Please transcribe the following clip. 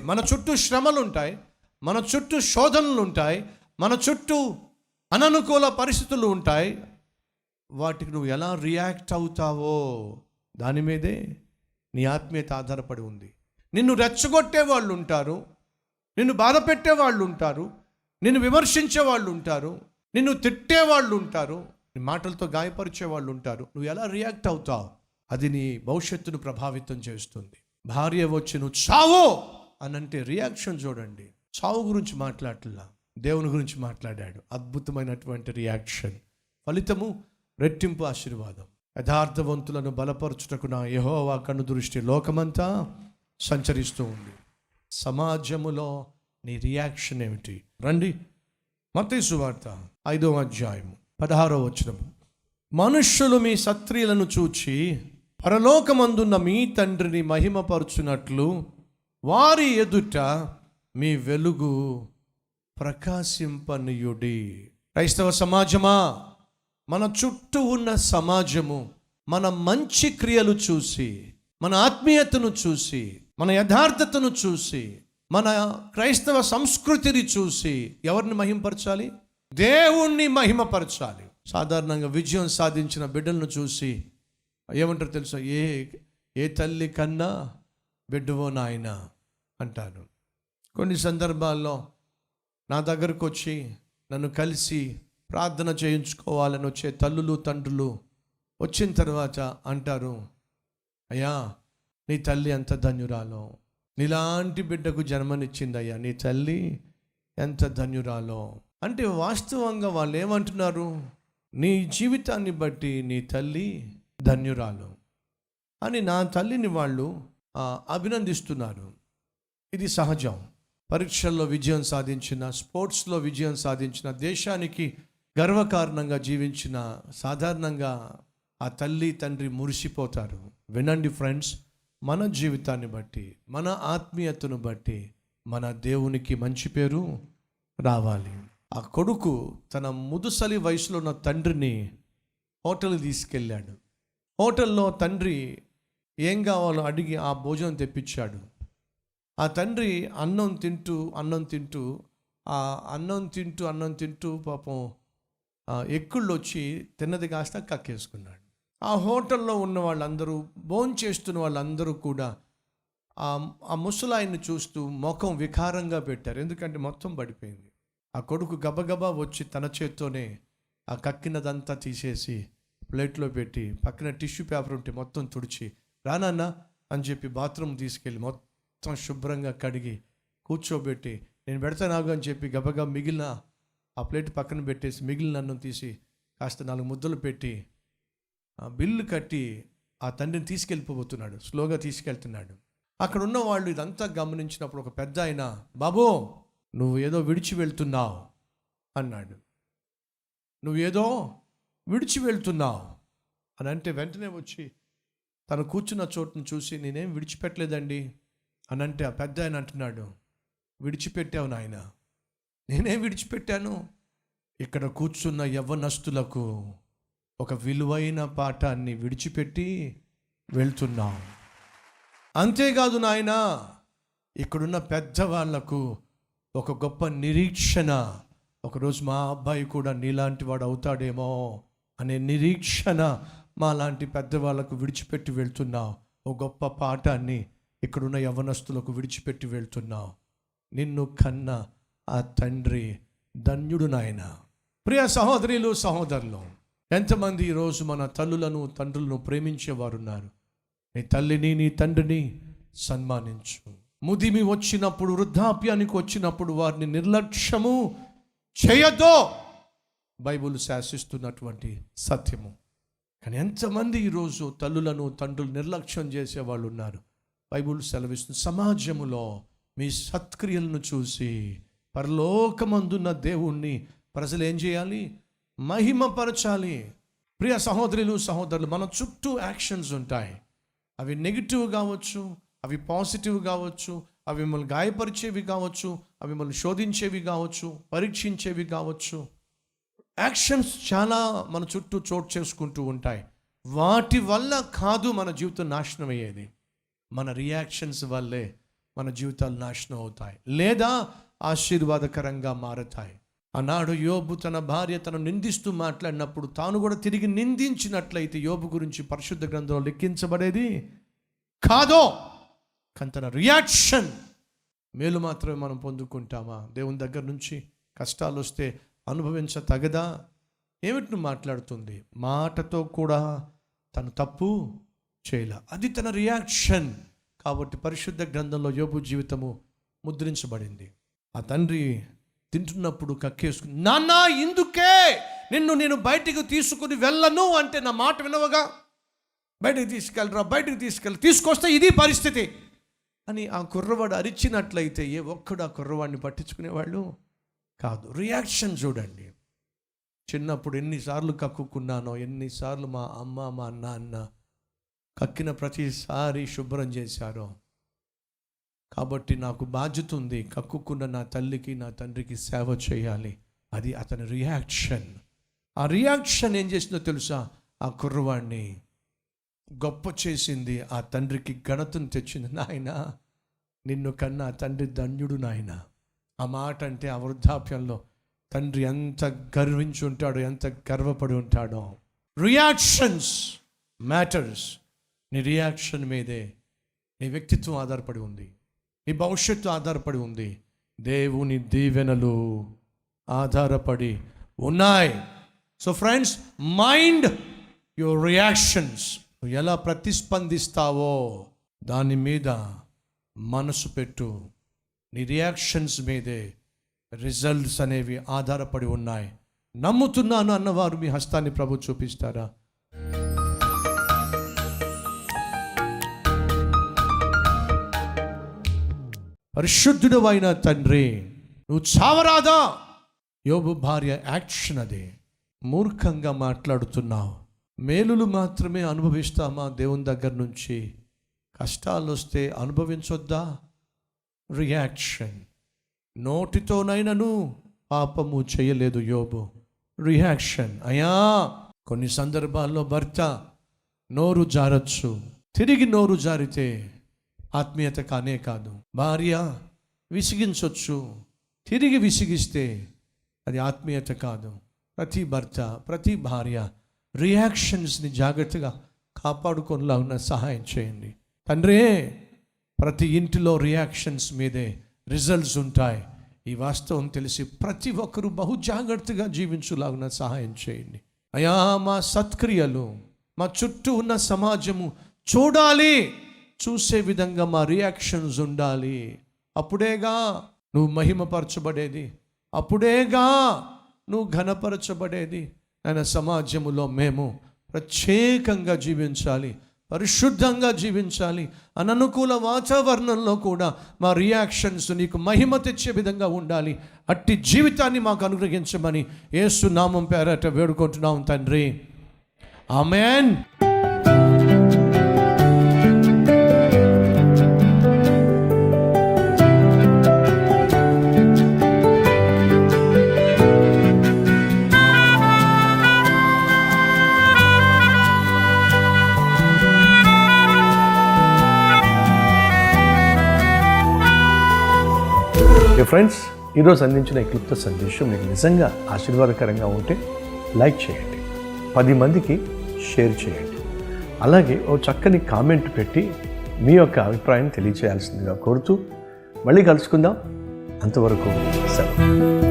మన చుట్టూ శ్రమలు ఉంటాయి, మన చుట్టూ శోధనలు ఉంటాయి, మన చుట్టూ అననుకూల పరిస్థితులు ఉంటాయి. వాటికి నువ్వు ఎలా రియాక్ట్ అవుతావో దాని మీదే నీ ఆత్మీయత ఆధారపడి ఉంది. నిన్ను రెచ్చగొట్టే వాళ్ళు ఉంటారు, నిన్ను బాధ పెట్టే వాళ్ళు ఉంటారు, నిన్ను విమర్శించే వాళ్ళు ఉంటారు, నిన్ను తిట్టే వాళ్ళు ఉంటారు, నీ మాటలతో గాయపరిచే వాళ్ళు ఉంటారు. నువ్వు ఎలా రియాక్ట్ అవుతావు అది నీ భవిష్యత్తును ప్రభావితం చేస్తుంది. భార్య వచ్చి నువ్వు చావో అనంటే రియాక్షన్ చూడండి. చావు గురించి మాట్లాడలా, దేవుని గురించి మాట్లాడాడు. అద్భుతమైనటువంటి రియాక్షన్, ఫలితము రెట్టింపు ఆశీర్వాదం. యథార్థవంతులను బలపరచుటకు నా యెహోవా కన్ను దృష్టి లోకమంతా సంచరిస్తూ ఉంది. సమాజములో నీ రియాక్షన్ ఏమిటి? రండి, మత్తయి సువార్త 5వ అధ్యాయము 16వ వచనము. మనుష్యులు మీ సత్క్రియలను చూచి పరలోకమందున్న మీ తండ్రిని మహిమపరచునట్లు వారి ఎదుట మీ వెలుగు ప్రకాశింపనీయుడి. క్రైస్తవ సమాజమా, మన చుట్టూ ఉన్న సమాజము మన మంచి క్రియలు చూసి, మన ఆత్మీయతను చూసి, మన యథార్థతను చూసి, మన క్రైస్తవ సంస్కృతిని చూసి ఎవరిని మహిమపరచాలి? దేవుణ్ణి మహిమపరచాలి. సాధారణంగా విజయం సాధించిన బిడ్డలను చూసి ఏమంటారు తెలుసా? ఏ తల్లి కన్నా బిడ్డవో నాయన అంటాను. కొన్ని సందర్భాల్లో నా దగ్గరకు వచ్చి నన్ను కలిసి ప్రార్థన చేయించుకోవాలని వచ్చే తల్లులు తండ్రులు వచ్చిన తర్వాత అంటారు, అయ్యా నీ తల్లి ఎంత ధన్యురాలో, నీలాంటి బిడ్డకు జన్మనిచ్చిందయ్యా, నీ తల్లి ఎంత ధన్యురాలో. అంటే వాస్తవంగా వాళ్ళు ఏమంటున్నారు? నీ జీవితాన్ని బట్టి నీ తల్లి ధన్యురాలు అని నా తల్లిని వాళ్ళు అభినందిస్తున్నారు. ఇది సహజం. పరీక్షల్లో విజయం సాధించిన, స్పోర్ట్స్లో విజయం సాధించిన, దేశానికి గర్వకారణంగా జీవించిన సాధారణంగా ఆ తల్లి తండ్రి మురిసిపోతారు. వినండి ఫ్రెండ్స్, మన జీవితాన్ని బట్టి, మన ఆత్మీయతను బట్టి మన దేవునికి మంచి పేరు రావాలి. ఆ కొడుకు తన ముదుసలి వయసులో ఉన్న తండ్రిని హోటల్కి తీసుకెళ్ళాడు. హోటల్లో తండ్రి ఏం కావాలో అడిగి ఆ భోజనం తెప్పించాడు. ఆ తండ్రి అన్నం తింటూ పాపం ఎక్కుళ్ళు వచ్చి తిన్నది కాస్త కక్కేసుకున్నాడు. ఆ హోటల్లో ఉన్న వాళ్ళందరూ, భోంచేస్తున్న వాళ్ళందరూ కూడా ఆ ముసలాయన్ని చూస్తూ ముఖం వికారంగా పెట్టారు. ఎందుకంటే మొత్తం పడిపోయింది. ఆ కొడుకు గబగబా వచ్చి తన చేత్తోనే ఆ కక్కినదంతా తీసేసి ప్లేట్లో పెట్టి పక్కన టిష్యూ పేపర్ ఉంటే మొత్తం తుడిచి, రానన్నా అని చెప్పి బాత్రూమ్ తీసుకెళ్ళి మొత్తం శుభ్రంగా కడిగి కూర్చోబెట్టి, నేను పెడతానాగు అని చెప్పి గబగబా మిగిలిన ఆ ప్లేట్ పక్కన పెట్టేసి మిగిలిన అన్నం తీసి కాస్త 4 ముద్దలు పెట్టి బిల్లు కట్టి ఆ తండ్రిని తీసుకెళ్ళిపోతున్నాడు. స్లోగా తీసుకెళ్తున్నాడు. అక్కడ ఉన్న వాళ్ళు ఇదంతా గమనించినప్పుడు ఒక పెద్ద ఆయన, బాబు నువ్వు ఏదో విడిచి వెళ్తున్నావు అన్నాడు. నువ్వేదో విడిచి వెళ్తున్నావు అని అంటే వెంటనే వచ్చి తను కూర్చున్న చోటును చూసి, నేనేం విడిచిపెట్టలేదండి అని అంటే ఆ పెద్ద ఆయన అంటున్నాడు, విడిచిపెట్టావు నాయన. నేనేం విడిచిపెట్టాను? ఇక్కడ కూర్చున్న యవ్వనస్తులకు ఒక విలువైన పాఠాన్ని విడిచిపెట్టి వెళ్తున్నావు. అంతేకాదు నాయన, ఇక్కడున్న పెద్దవాళ్లకు ఒక గొప్ప నిరీక్షణ, ఒకరోజు మా అబ్బాయి కూడా నీలాంటి వాడు అవుతాడేమో అనే నిరీక్షణ మా లాంటి పెద్దవాళ్లకు విడిచిపెట్టి వెళ్తున్నావు. ఒక గొప్ప పాఠాన్ని ఇక్కడున్న యవ్వనస్తులకు విడిచిపెట్టి వెళ్తున్నావు. నిన్ను కన్న ఆ తండ్రి ధన్యుడు నాయన. ప్రియ సహోదరులు సహోదరులు, ఎంతమంది ఈరోజు మన తల్లులను తండ్రులను ప్రేమించేవారు ఉన్నారు? నీ తల్లిని నీ తండ్రిని సన్మానించు. ముదిమి వచ్చినప్పుడు, వృద్ధాప్యానికి వచ్చినప్పుడు వారిని నిర్లక్ష్యము చేయదో బైబిల్ శాసిస్తున్నటువంటి సత్యము. కానీ ఎంతమంది ఈరోజు తల్లులను తండ్రులు నిర్లక్ష్యం చేసేవాళ్ళు ఉన్నారు? బైబిల్ సెలవిస్తుంది, సమాజములో మీ సత్క్రియలను చూసి పరలోకమందున్న దేవుణ్ణి ప్రజలు ఏం చేయాలి? మహిమపరచాలి. ప్రియ సహోదరులు సహోదరులు, మన చుట్టూ యాక్షన్స్ ఉంటాయి. అవి నెగిటివ్ కావచ్చు, అవి పాజిటివ్ కావచ్చు, అవి మిమ్మల్ని గాయపరిచేవి కావచ్చు, అవి మిమ్మల్ని శోధించేవి కావచ్చు, పరీక్షించేవి కావచ్చు. యాక్షన్స్ చాలా మన చుట్టూ చోటు చేసుకుంటూ ఉంటాయి. వాటి వల్ల కాదు మన జీవితం నాశనం అయ్యేది, మన రియాక్షన్స్ వల్లే మన జీవితాలు నాశనం అవుతాయి లేదా ఆశీర్వాదకరంగా మారతాయి. ఆనాడు యోబు తన భార్య తను నిందిస్తూ మాట్లాడినప్పుడు తాను కూడా తిరిగి నిందించినట్లయితే యోబు గురించి పరిశుద్ధ గ్రంథంలో లెక్కించబడేది కాదో. కానీ తన రియాక్షన్ మేలు మాత్రమే మనం పొందుకుంటామా? దేవుని దగ్గర నుంచి కష్టాలు వస్తే అనుభవించతగదా? ఏమిటి నువ్వు మాట్లాడుతుంది? మాటతో కూడా తను తప్పు చేయలే, అది తన రియాక్షన్. కాబట్టి పరిశుద్ధ గ్రంథంలో యోబు జీవితము ముద్రించబడింది. ఆ తండ్రి తింటున్నప్పుడు కక్కేసుకుని, నాన్న ఇందుకే నేను బయటికి తీసుకుని వెళ్ళను అంటే నా మాట వినవగా, బయటికి తీసుకెళ్ళి తీసుకొస్తే ఇది పరిస్థితి అని ఆ కుర్రవాడు అరిచినట్లయితే ఏ ఒక్కడు ఆ కుర్రవాడిని పట్టించుకునేవాళ్ళు కాదు. రియాక్షన్ చూడండి. చిన్నప్పుడు ఎన్నిసార్లు కక్కుకున్నానో, ఎన్నిసార్లు మా అమ్మ మా నాన్న కక్కిన ప్రతిసారి శుభ్రం చేశారో. కాబట్టి నాకు బాధ్యత ఉంది, కక్కుకున్న నా తల్లికి నా తండ్రికి సేవ చేయాలి. అది అతని రియాక్షన్. ఆ రియాక్షన్ ఏం చేసిందో తెలుసా? ఆ కుర్రవాడిని గొప్ప చేసింది, ఆ తండ్రికి ఘనతను తెచ్చింది. నాయన నిన్ను కన్నా తండ్రి ధన్యుడు నాయన. ఆ మాట అంటే ఆ వృద్ధాప్యంలో తండ్రి ఎంత గర్వించి ఉంటాడో, ఎంత గర్వపడి ఉంటాడో. Reactions matters. నీ రియాక్షన్ మీదే నీ వ్యక్తిత్వం ఆధారపడి ఉంది, నీ భవిష్యత్తు ఆధారపడి ఉంది, దేవుని దీవెనలు ఆధారపడి ఉన్నాయి. So friends, mind your reactions. నువ్వు ఎలా ప్రతిస్పందిస్తావో దాని మీద మనసు పెట్టు. నీ రియాక్షన్స్ మీదే రిజల్ట్స్ అనేవి ఆధారపడి ఉన్నాయి. నమ్ముతున్నాను అన్నవారు మీ హస్తాన్ని ప్రభు చూపిస్తారా? పరిశుద్ధుడు అయిన తండ్రి, నువ్వు చావరాదా? యోబు భార్య యాక్షన్ అదే. మూర్ఖంగా మాట్లాడుతున్నావు. మేలులు మాత్రమే అనుభవిస్తామా దేవుని దగ్గర నుంచి? కష్టాలు వస్తే అనుభవించొద్దా? రియాక్షన్. నోటితోనైనను పాపము చేయలేదు యోబు. రియాక్షన్. అయ్యా, కొన్ని సందర్భాల్లో భర్త నోరు జారచ్చు, తిరిగి నోరు జారితే ఆత్మీయత కానే కాదు. భార్య విసిగించవచ్చు, తిరిగి విసిగిస్తే అది ఆత్మీయత కాదు. ప్రతి భర్త, ప్రతి భార్య రియాక్షన్స్ని జాగ్రత్తగా కాపాడుకోనిలా ఉన్న సహాయం చేయండి తండ్రి. ప్రతి ఇంటిలో రియాక్షన్స్ మీదే రిజల్ట్స్ ఉంటాయి. ఈ వాస్తవం తెలిసి ప్రతి ఒక్కరూ బహు జాగ్రత్తగా జీవించులాగున సహాయం చేయండి అయ్యా. మా సత్క్రియలు మా చుట్టూ ఉన్న సమాజము చూడాలి, చూసే విధంగా మా రియాక్షన్స్ ఉండాలి. అప్పుడేగా నువ్వు మహిమపరచబడేది, అప్పుడేగా నువ్వు ఘనపరచబడేది. ఆయన సమాజములో మేము ప్రత్యేకంగా జీవించాలి, పరిశుద్ధంగా జీవించాలి. అననుకూల వాతావరణంలో కూడా మా రియాక్షన్స్ నీకు మహిమ తెచ్చే విధంగా ఉండాలి. అట్టి జీవితాన్ని మాకు అనుగ్రహించమని యేసు నామం పేరట వేడుకుంటున్నాం తండ్రి. ఆమేన్. ఫ్రెండ్స్, ఈరోజు అందించిన ఈ క్లుప్త సందేశం మీకు నిజంగా ఆశీర్వాదకరంగా ఉంటే లైక్ చేయండి, 10 మందికి షేర్ చేయండి. అలాగే ఓ చక్కని కామెంట్ పెట్టి మీ యొక్క అభిప్రాయం తెలియజేయాల్సిందిగా కోరుతూ మళ్ళీ కలుసుకుందాం. అంతవరకు సెలవు.